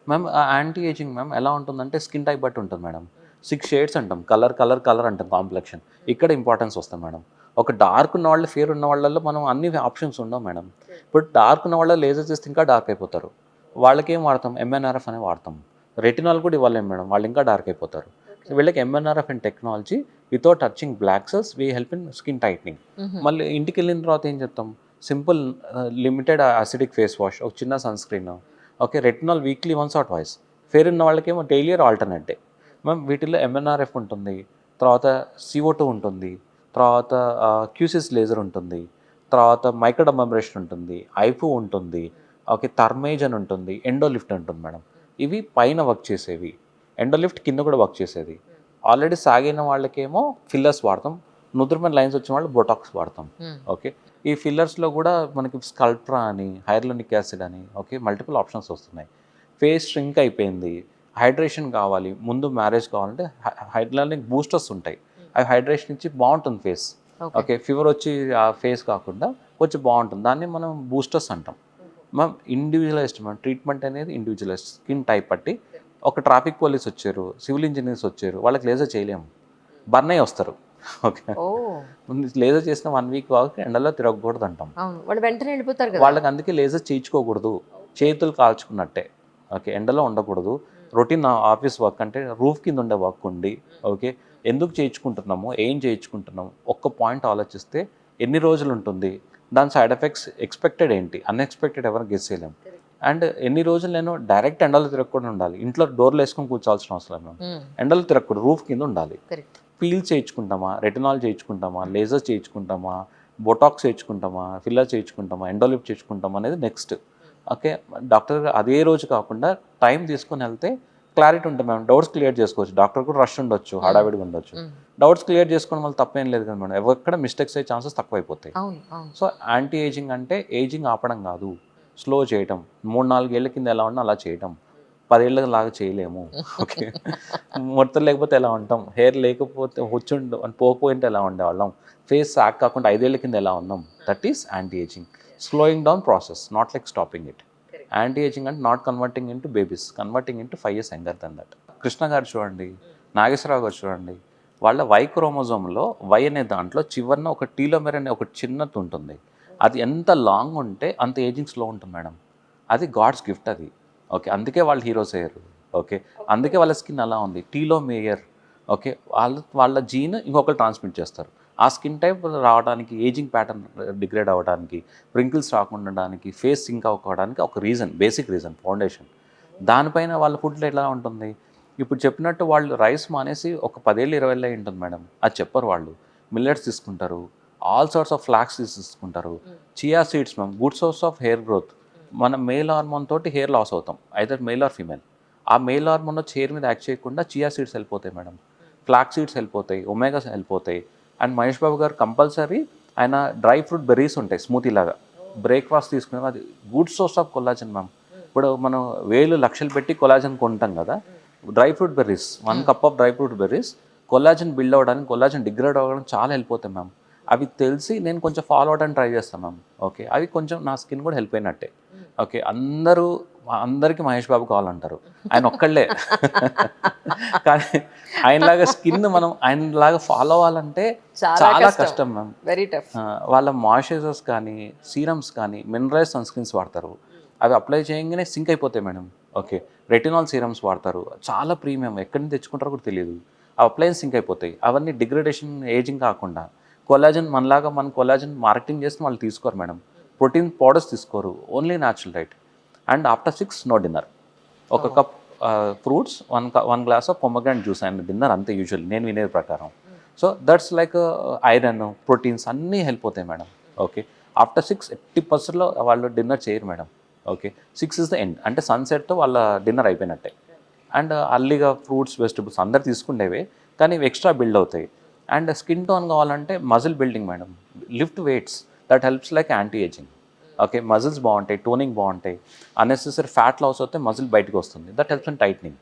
Ma'am anti ageing ma'am ఎలా ఉంటుందంటే skin type బట్టి ఉంటుంది మేడం. 6 షేడ్స్ అంటాం. కలర్ అంటాం కాంప్లెక్షన్. ఇక్కడ ఇంపార్టెన్స్ వస్తుంది మేడం. ఒక డార్క్ ఉన్న వాళ్ళు, ఫేర్ ఉన్న వాళ్ళలో మనం అన్ని ఆప్షన్స్ ఉండవు మేడం. ఇప్పుడు డార్క్ ఉన్న వాళ్ళు లేజర్ చేస్తే ఇంకా డార్క్ అయిపోతారు. వాళ్ళకేం వాడతాం? ఎంఎన్ఆర్ఎఫ్ అనే వాడతాం. రెటినాల్ కూడా ఇవ్వలేం మేడం. వాళ్ళు ఇంకా డార్క్ అయిపోతారు. సో వీళ్ళకి MNRF and technology without touching black cells we help in skin tightening. మళ్ళీ ఇంటికి వెళ్ళిన తర్వాత ఏం చెప్తాం? Simple limited acidic face wash, ఒక చిన్న sunscreen, okay, retinol weekly once or twice. Fair ఉన్న వాళ్ళకేమో daily or alternate day. Ma'am వీటిల్లో ఎంఎన్ఆర్ఎఫ్ ఉంటుంది, తర్వాత CO2 ఉంటుంది, తర్వాత క్యూసిస్ లేజర్ ఉంటుంది, తర్వాత మైక్రోడర్మాబ్రేషన్ ఉంటుంది, ఐఫు ఉంటుంది, ఓకే, థర్మేజ్ అని ఉంటుంది, ఎండోలిఫ్ట్ ఉంటుంది మేడం. ఇవి పైన వర్క్ చేసేవి. ఎండోలిఫ్ట్ కింద కూడా వర్క్ చేసేది. ఆల్రెడీ సాగిన వాళ్ళకేమో ఫిల్లర్స్ వాడతాం, నుదురుమైన లైన్స్ వచ్చిన వాళ్ళు బొటాక్స్ వాడతాం. ఓకే, ఈ ఫిల్లర్స్లో కూడా మనకి స్కల్ప్ట్రా అని, హైర్లోనిక్ యాసిడ్ అని, ఓకే, మల్టిపుల్ ఆప్షన్స్ వస్తున్నాయి. ఫేస్ ష్రింక్ అయిపోయింది, హైడ్రేషన్ కావాలి, ముందు మ్యారేజ్ కావాలంటే హైడ్రాలిక్ బూస్టర్స్ ఉంటాయి. అవి హైడ్రేషన్ ఇచ్చి బాగుంటుంది ఫేస్. ఓకే, ఫీవర్ వచ్చి ఆ ఫేస్ కాకుండా కొంచెం బాగుంటుంది, దాన్ని మనం బూస్టర్స్ అంటాం. మ్యామ్ ఇండివిజువలైజ్డ్ మ్యామ్, ట్రీట్మెంట్ అనేది ఇండివిజువలైజ్డ్, స్కిన్ టైప్ బట్టి. ఒక ట్రాఫిక్ పోలీస్ వచ్చారు, సివిల్ ఇంజనీర్స్ వచ్చారు, వాళ్ళకి లేజర్ చేయలేము, బర్న్ అయ్యి వస్తారు. ఓకే, లేజర్ చేసిన 1 వీక్ వరకు ఎండలో తిరగకూడదు అంటాం. వాళ్ళు వెంటనే వెళ్ళిపోతారు కదా. వాళ్ళకి అందుకే లేజర్ చేయించుకోకూడదు, చేతులు కాల్చుకున్నట్టే. ఓకే, ఎండలో ఉండకూడదు. రొటీన్ ఆఫీస్ వర్క్ అంటే రూఫ్ కింద ఉండే వర్క్ ఉండి, ఓకే, ఎందుకు చేయించుకుంటున్నాము, ఏం చేయించుకుంటున్నాము, ఒక్క పాయింట్ ఆలోచిస్తే ఎన్ని రోజులు ఉంటుంది, దాని సైడ్ ఎఫెక్ట్స్ ఎక్స్పెక్టెడ్ ఏంటి, అన్ఎక్స్పెక్టెడ్ ఎవరు గెస్ చేయలేము. అండ్ ఎన్ని రోజులు నేను డైరెక్ట్ ఎండలో తిరగకుండా ఉండాలి, ఇంట్లో డోర్లు వేసుకొని కూర్చోవాల్సిన అవసరం మేము. ఎండలో తిరగకూడదు, రూఫ్ కింద ఉండాలి. పీల్ చేయించుకుంటామా, రెటినాల్ చేయించుకుంటామా, లేజర్ చేయించుకుంటామా, బొటాక్స్ చేయించుకుంటామా, ఫిల్లర్ చేయించుకుంటామా, ఎండోలిఫ్ చేయించుకుంటామా అనేది నెక్స్ట్. ఓకే, డాక్టర్ అదే రోజు కాకుండా టైం తీసుకొని వెళ్తే క్లారిటీ ఉంటుంది మేడం. డౌట్స్ క్లియర్ చేసుకోవచ్చు. డాక్టర్ కూడా రష్ ఉండొచ్చు, హడావిడిగా ఉండొచ్చు. డౌట్స్ క్లియర్ చేసుకోవడం వల్ల తప్పేం లేదు కదా మేడం. ఎక్కడ మిస్టేక్స్ అయ్యే ఛాన్సెస్ తక్కువ అయిపోతాయి. సో యాంటీ ఏజింగ్ అంటే ఏజింగ్ ఆపడం కాదు, స్లో చేయటం. 3-4 ఏళ్ళ కింద ఎలా ఉన్నా అలా చేయటం, 10 ఏళ్ళలాగా చేయలేము. ఓకే, మొత్తం లేకపోతే ఎలా ఉంటాం, హెయిర్ లేకపోతే వచ్చుండు అని పోకపోయింటే ఎలా ఉండేవాళ్ళం, ఫేస్ సాక్ కాకుండా 5 ఏళ్ళ కింద ఎలా ఉన్నాం. That is anti ageing. Slowing down process, not like stopping it. Anti ageing అంటే not converting into babies, converting into 5 years younger than that. Krishna గారు చూడండి, నాగేశ్వరరావు గారు చూడండి, వాళ్ళ వై క్రోమోజోమ్లో వై అనే దాంట్లో చివరిన ఒక టీలోమెర్ అనే ఒక చిన్నది ఉంటుంది. అది ఎంత లాంగ్ ఉంటే అంత ఏజింగ్ స్లో ఉంటుంది మేడం. అది గాడ్స్ గిఫ్ట్ అది. ఓకే, అందుకే వాళ్ళు హీరోస్ అయ్యారు. ఓకే, అందుకే వాళ్ళ స్కిన్ అలా ఉంది, టీలోమేయర్. ఓకే, వాళ్ళ జీన్ ఇంకొకరు ట్రాన్స్మిట్ చేస్తారు. ఆ స్కిన్ టైప్ రావడానికి, ఏజింగ్ ప్యాటర్న్ డిగ్రేడ్ అవ్వడానికి, రింకిల్స్ రాకుండా ఉండడానికి, ఫేస్ సింక్ అవ్వడానికి ఒక రీజన్, బేసిక్ రీజన్, ఫౌండేషన్. దానిపైన వాళ్ళ ఫుడ్లో ఎలా ఉంటుంది? ఇప్పుడు చెప్పినట్టు వాళ్ళు రైస్ మానేసి ఒక 10 ఏళ్ళు 20 ఏళ్ళు అయి ఉంటుంది మేడం. అది చెప్పరు వాళ్ళు. మిల్లెట్స్ తీసుకుంటారు, ఆల్ సార్ట్స్ ఆఫ్ ఫ్లాక్స్ తీసుకుంటారు, chia seeds ma'am, good source of hair growth. మనం మేల్ హార్మోన్ తోటి హెయిర్ లాస్ అవుతాం, ఐదర్ మేల్ ఆర్ ఫీమేల్. ఆ మేల్ హార్మోన్ వచ్చి హెయిర్ మీద యాక్ట్ చేయకుండా చియా సీడ్స్ వెళ్ళిపోతాయి మేడం, ఫ్లాక్స్ సీడ్స్ వెళ్ళిపోతాయి, ఒమేగాస్ వెళ్ళిపోతాయి. అండ్ మహేష్ బాబు గారు కంపల్సరీ ఆయన డ్రై ఫ్రూట్ బెర్రీస్ ఉంటాయి స్మూతీ లాగా, బ్రేక్ఫాస్ట్ తీసుకునే అది good source of collagen ma'am. ఇప్పుడు మనం వేలు లక్షలు పెట్టి కొల్లాజన్ కొంటాం కదా, dry fruit berries, 1 cup of dry fruit berries collagen build అవ్వడానికి, కొల్లాజన్ డిగ్రేడ్ అవ్వడానికి చాలా హెల్ప్ అవుతాయి మ్యామ్. అవి తెలిసి నేను కొంచెం ఫాలో అవడానికి ట్రై చేస్తాను మ్యామ్. ఓకే, అవి కొంచెం నా స్కిన్ కూడా హెల్ప్ అయినట్టే. ఓకే, అందరికీ మహేష్ బాబు కావాలంటారు, ఆయన ఒక్కళ్ళే. కానీ ఆయనలాగా స్కిన్ మనం ఆయనలాగా ఫాలో అవ్వాలంటే చాలా కష్టం మ్యామ్. Very tough. వాళ్ళ మాయిశ్చరైజర్స్ కానీ, సీరమ్స్ కానీ, మినరలైజ్ సన్ స్క్రీన్స్ వాడతారు. అవి అప్లై చేయగానే సింక్ అయిపోతాయి మేడం. ఓకే, రెటినాల్ సీరమ్స్ వాడతారు, చాలా ప్రీమియం, ఎక్కడి నుంచి తెచ్చుకుంటారో కూడా తెలియదు. అవి అప్లై సింక్ అయిపోతాయి. అవన్నీ డిగ్రేడేషన్, ఏజింగ్ కాకుండా కొలాజన్ మనలాగా మన కొలాజన్ మార్కెటింగ్ చేసి వాళ్ళు తీసుకోరు మేడం. ప్రోటీన్ పౌడర్స్ తీసుకోరు, only natural diet. And after 6 no dinner. ఒక cup fruits, 1 glass of pomegranate juice and dinner, అంతే యూజువల్లీ నేను వినేది ప్రకారం. So that's like iron, proteins అన్నీ హెల్ప్ అవుతాయి మేడం. ఓకే, ఆఫ్టర్ 6 80% వాళ్ళు డిన్నర్ చేయరు madam. Okay, 6 is the end, అంటే సన్సెట్తో వాళ్ళ డిన్నర్ అయిపోయినట్టే. అండ్ అర్లీగా ఫ్రూట్స్, వెజిటబుల్స్ అందరు తీసుకుండేవే, కానీ ఇవి ఎక్స్ట్రా బిల్డ్ అవుతాయి. అండ్ స్కిన్ టోన్ కావాలంటే muscle building madam, lift weights, that helps like anti ageing. Okay, muscles బాగుంటాయి, టోనింగ్ బాగుంటాయి. అన్నెసెసరీ ఫ్యాట్ లాస్ అవుతే మజిల్ బయటకు వస్తుంది, that helps in tightening.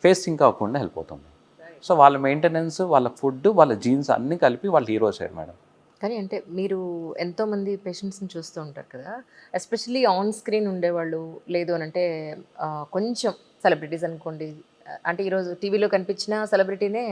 Face sink అవ్వకుండా హెల్ప్ అవుతుంది. సో వాళ్ళ మెయింటెనెన్స్, వాళ్ళ ఫుడ్, వాళ్ళ జీన్స్ అన్నీ కలిపి వాళ్ళు హీరోస్ అయ్యారు మేడం. కానీ అంటే మీరు ఎంతోమంది పేషెంట్స్ని చూస్తూ ఉంటారు కదా, ఎస్పెషల్లీ ఆన్ స్క్రీన్ ఉండేవాళ్ళు, లేదు అని అంటే కొంచెం సెలబ్రిటీస్ అనుకోండి, అంటే ఈరోజు టీవీలో కనిపించిన సెలబ్రిటీనే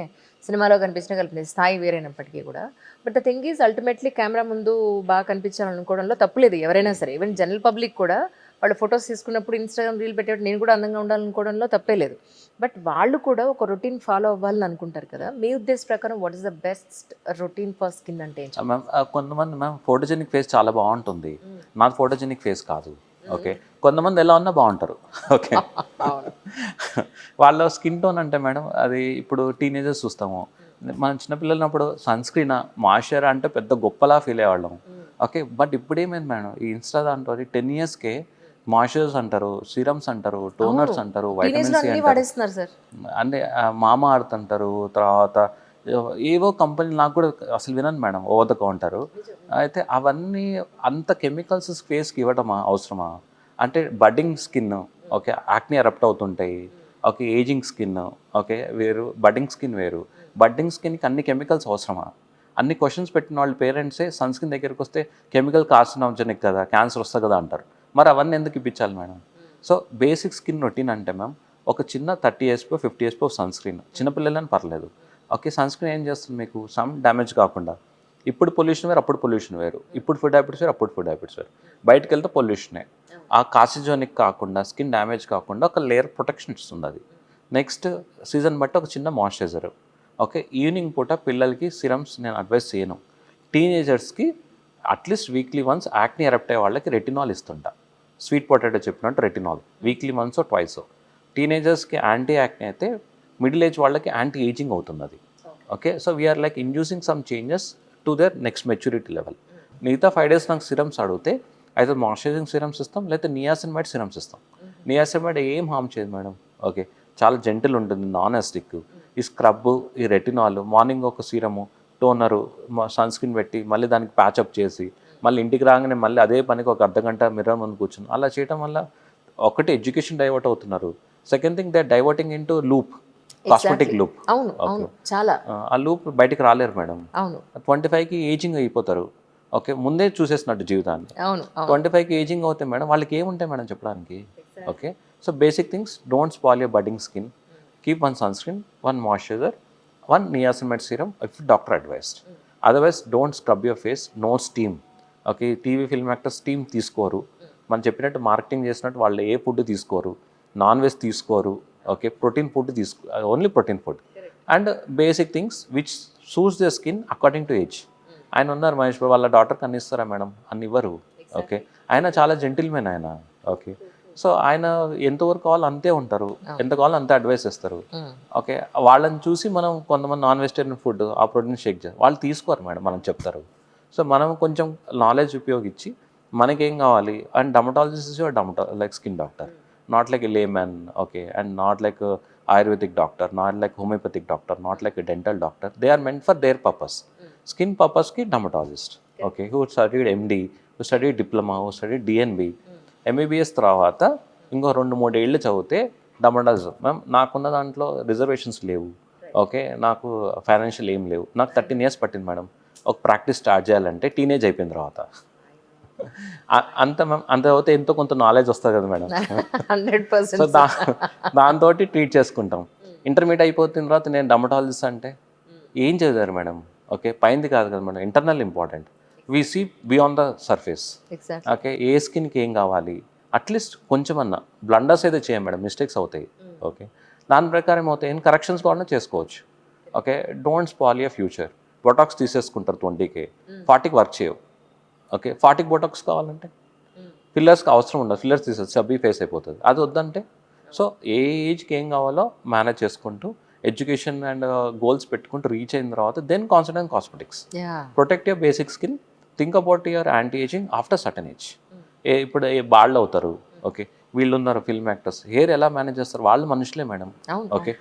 సినిమాలో కనిపించిన కనిపించే స్థాయి వేరైనప్పటికీ కూడా, but the thing is ultimately camera ముందు బాగా కనిపించాలనుకోవడంలో తప్పులేదు ఎవరైనా సరే. ఈవెన్ జనరల్ పబ్లిక్ కూడా వాళ్ళు ఫొటోస్ తీసుకున్నప్పుడు ఇన్స్టాగ్రామ్ రీల్ పెట్టేటప్పుడు నేను కూడా అందంగా ఉండాలనుకోవడంలో తప్పే లేదు. బట్ వాళ్ళు కూడా ఒక రొటీన్ ఫాలో అవ్వాలని అనుకుంటారు కదా. మీ ఉద్దేశ ప్రకారం what is the best routine for skin అంటే ఏం చెప్తారు? మ్యామ్ కొంతమంది మ్యామ్ ఫోటోజెనిక్ ఫేస్ చాలా బాగుంటుంది, నాది ఫోటోజెనిక్ ఫేస్ కాదు. ఓకే, కొంతమంది ఎలా ఉన్నా బాగుంటారు. ఓకే, వాళ్ళ స్కిన్ టోన్ అంటే మేడం అది ఇప్పుడు టీనేజర్స్ చూస్తాము, మనం చిన్నపిల్లలప్పుడు సన్ స్క్రీన్ మాయిశ్చర్ అంటే పెద్ద గొప్పలా ఫీల్ అయ్యేవాళ్ళం. ఓకే, బట్ ఇప్పుడు ఏమైంది మేడం, ఈ ఇన్స్టా దాంట్లో 10 yearsకే మాయిశ్చర్స్ అంటారు, సిరమ్స్ అంటారు, టోనర్స్ అంటారు, వైటమిన్ సి అంటారు, వాడేస్తున్నారు సార్. అంటే మామా అర్త్ అంటారు, తర్వాత ఏవో కంపెనీలు నాకు కూడా అసలు వినను మేడం, ఓవర్ ద కౌంటరు. అయితే అవన్నీ అంత కెమికల్స్ ఫేస్కి ఇవ్వటమా అవసరమా? అంటే బడ్డింగ్ స్కిన్, ఓకే, యాక్ని ఎరప్ట్ అవుతుంటాయి. ఓకే, ఏజింగ్ స్కిన్, ఓకే, వేరు, బడ్డింగ్ స్కిన్ వేరు. బడ్డింగ్ స్కిన్కి అన్ని కెమికల్స్ అవసరమా? అన్ని క్వశ్చన్స్ పెట్టిన వాళ్ళ పేరెంట్సే సన్ స్క్రీన్ దగ్గరికి వస్తే కెమికల్ కార్సినోజెనిక్ కదా, క్యాన్సర్ వస్తుంది కదా అంటారు. మరి అవన్నీ ఎందుకు ఇప్పించాలి madam? So basic skin routine అంటే మ్యామ్ ఒక చిన్న 30 SPF 50 SPF సన్ స్క్రీన్, చిన్నపిల్లలని పర్లేదు. ఓకే, సన్ స్క్రీన్ ఏం చేస్తుంది మీకు, సమ్ డ్యామేజ్ కాకుండా. ఇప్పుడు పొల్యూషన్ వేరు, అప్పుడు పొల్యూషన్ వేరు, ఇప్పుడు ఫుడ్ హ్యాబిట్స్ వేరు, అప్పుడు ఫుడ్ హ్యాబిట్స్ వేరు. బయటకు వెళ్తే పొల్యూషనే, ఆ కార్సిజోనిక్ కాకుండా, స్కిన్ డ్యామేజ్ కాకుండా ఒక లేయర్ ప్రొటెక్షన్ ఇస్తుంది అది. నెక్స్ట్ సీజన్ బట్టి ఒక చిన్న మాయిశ్చరైజర్. ఓకే, ఈవినింగ్ పూట పిల్లలకి సిరమ్స్ నేను అడ్వైస్ చేయను. టీనేజర్స్కి atleast weekly once acne erupt అయ్యే వాళ్ళకి రెటినాల్ ఇస్తుంటా. స్వీట్ పొటాటో చెప్పినట్టు రెటినాల్ వీక్లీ వన్స్ ట్వైస్. టీనేజర్స్కి యాంటీ యాక్ని అయితే, మిడిల్ ఏజ్ వాళ్ళకి యాంటీ ఏజింగ్ అవుతుంది అది. Okay, so we're like inducing some changes to their next maturity level. మిగతా 5 days నాకు సిరమ్స్ అడిగితే అయితే మాయిశ్చరైజింగ్ సిరమ్స్ ఇస్తాం, లేకపోతే నియాసినమైడ్ సిరమ్స్ ఇస్తాం. నియాసినమైడ్ ఏం హార్మ్ చేయదు మేడం. ఓకే, చాలా జెంటిల్ ఉంటుంది, నాన్ యాసిడిక్. ఈ స్క్రబ్, ఈ రెటినాల్, మార్నింగ్ ఒక సీరము, టోనరు, సన్ స్క్రీన్ పెట్టి మళ్ళీ దానికి ప్యాచప్ చేసి మళ్ళీ ఇంటికి రాగానే మళ్ళీ అదే పనికి ఒక అర్ధగంట మిర్రర్ ముందు కూర్చుని అలా చేయడం వల్ల ఒకటి ఎడ్యుకేషన్ డైవర్ట్ అవుతున్నారు. Second thing they diverting in to loop, cosmetic loop. అవును అవును, చాలా ఆ లూప్ బయటికి రాలేరు మేడం. అవును 25కి ఏజింగ్ అయిపోతారు. ఓకే, ముందే చూసేసినట్టు జీవితాన్ని. అవును 25కి ఏజింగ్ అవుతాయి మేడం, వాళ్ళకి ఏముంటాయి మేడం చెప్పడానికి? Okay, so basic things, don't spoil your budding skin, keep one sunscreen, one moisturiser, one niacinamide serum if doctor advised. Otherwise don't scrub your face, no steam. Okay, TV film actors steam తీసుకోరు, మనం చెప్పినట్టు marketing చేసినట్టు వాళ్ళు ఏ food తీసుకోరు, non veg తీసుకోరు. Okay, protein food only protein food and basic things which suits the skin according to age. ఆయన ఉన్నారు మహేష్ బాబు, వాళ్ళ డాటర్కి అన్ని ఇస్తారా మేడం? అన్ని ఇవ్వరు. ఓకే, ఆయన చాలా జెంటిల్మెన్ ఆయన. ఓకే, సో ఆయన ఎంతవరకు కావాలో అంతే ఉంటారు, ఎంత కావాలో అంతే అడ్వైస్ ఇస్తారు. ఓకే, వాళ్ళని చూసి మనం కొంతమంది నాన్ వెజిటేరియన్ ఫుడ్ ఆ ప్రోటీన్ షేక్ చేస్తారు, వాళ్ళు తీసుకోరు మేడం, మనం చెప్తారు. సో మనం కొంచెం నాలెడ్జ్ ఉపయోగించి మనకేం కావాలి, and dermatologist is your like skin doctor, not like a layman. Okay, and not like ayurvedic doctor, not like homeopathic doctor, not like a dental doctor. They are meant for their purpose. Skin పర్పస్కి dermatologist. Okay, who studied MD, who studied diploma, who studied DNB, MBBS తర్వాత ఇంకో 2-3 ఏళ్ళు చదివితే dermatologist. Ma'am నాకున్న దాంట్లో reservations లేవు. Okay, నాకు financial ఏం లేవు, నాకు 13 years పట్టింది మేడం ఒక ప్రాక్టీస్ స్టార్ట్ చేయాలంటే, టీనేజ్ అయిపోయిన తర్వాత. అంత అయితే ఎంతో కొంత నాలెడ్జ్ వస్తుంది కదా మేడం. 100%. సో దాంతో ట్రీట్ చేసుకుంటాం. ఇంటర్మీడియట్ అయిపోతున్న తర్వాత నేను డర్మటాలజిస్ట్ అంటే ఏం చదివారు మేడం? ఓకే, పైంది కాదు కదా madam, internal important. We see beyond the surface. Okay, ఏ స్కిన్కి ఏం కావాలి, అట్లీస్ట్ కొంచెమన్నా బ్లండర్స్ అయితే చేయం మేడం, మిస్టేక్స్ అవుతాయి. ఓకే, దాని ప్రకారం అవుతాయి, ఏం కరెక్షన్స్ కావాలన్నా చేసుకోవచ్చు. Okay, don't spoil your future. Botox తీసేసుకుంటారు 20K, 40కి వర్క్ చేయవు. ఓకే, 40కి బొటాక్స్ కావాలంటే ఫిల్లర్స్కి అవసరం ఉండదు, ఫిల్లర్స్ తీసేది సబ్బీ ఫేస్ అయిపోతుంది, అది వద్దంటే. సో ఏ ఏజ్కి ఏం కావాలో మేనేజ్ చేసుకుంటూ ఎడ్యుకేషన్ అండ్ గోల్స్ పెట్టుకుంటూ రీచ్ అయిన తర్వాత then concentrate on cosmetics. Protect your basic skin, think about your anti ageing after certain age. ఇప్పుడు బాళ్ళు అవుతారు. ఓకే, వీళ్ళు ఉన్నారు ఫిల్మ్ యాక్టర్స్, హెయిర్ ఎలా మేనేజ్ చేస్తారు? వాళ్ళు మనుషులే madam. Okay,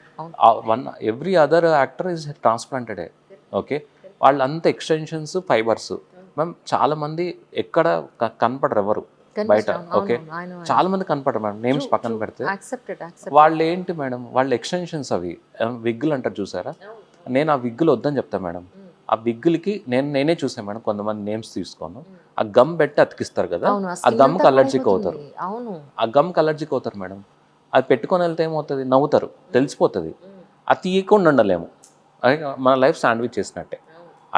every other actor is transplanted. Okay, వాళ్ళంతా ఎక్స్టెన్షన్స్, ఫైబర్స్. మ్యామ్ చాలామంది ఎక్కడ కనపడరు ఎవరు బయట. ఓకే, చాలా మంది కనపడరు మేడం, నేమ్స్ పక్కన పెడితే. వాళ్ళు ఏంటి మేడం, వాళ్ళ ఎక్స్టెన్షన్స్ అవి విగ్గులు అంటారు చూసారా, నేను ఆ విగ్గులు వద్దని చెప్తాను మేడం. ఆ విగ్గులకి నేనే చూసాను మేడం, కొంతమంది నేమ్స్ తీసుకోను, ఆ గమ్ పెట్టి అతికిస్తారు కదా, ఆ గమ్కి అలర్జీకి అవుతారు. ఆ గమ్కి అలర్జీకి అవుతారు మేడం. అది పెట్టుకొని వెళ్తే ఏమవుతుంది, నవ్వుతారు, తెలిసిపోతుంది. అది తీయకుండా ఉండలేము, అది మన లైఫ్ శాండ్విచ్ చేసినట్టే.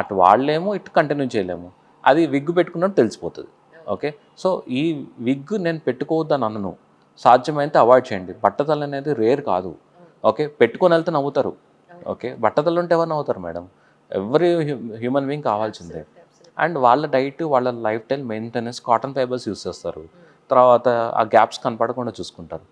అటు వాడలేము, ఇటు కంటిన్యూ చేయలేము. అది విగ్ పెట్టుకున్నట్టు తెలిసిపోతుంది. ఓకే, సో ఈ విగ్ నేను పెట్టుకోవద్దని అనను, సాధ్యమైతే అవాయిడ్ చేయండి. బట్టతల అనేది రేర్ కాదు. ఓకే, పెట్టుకొని వెళ్తే నవ్వుతారు. ఓకే, బట్టతలు ఉంటే ఎవరు నవ్వుతారు మేడం? ఎవరి హ్యూమన్ బీయింగ్ కావాల్సిందే. అండ్ వాళ్ళ డైట్, వాళ్ళ life style maintenance cotton fibres use చేస్తారు. తర్వాత ఆ గ్యాప్స్ కనపడకుండా చూసుకుంటారు.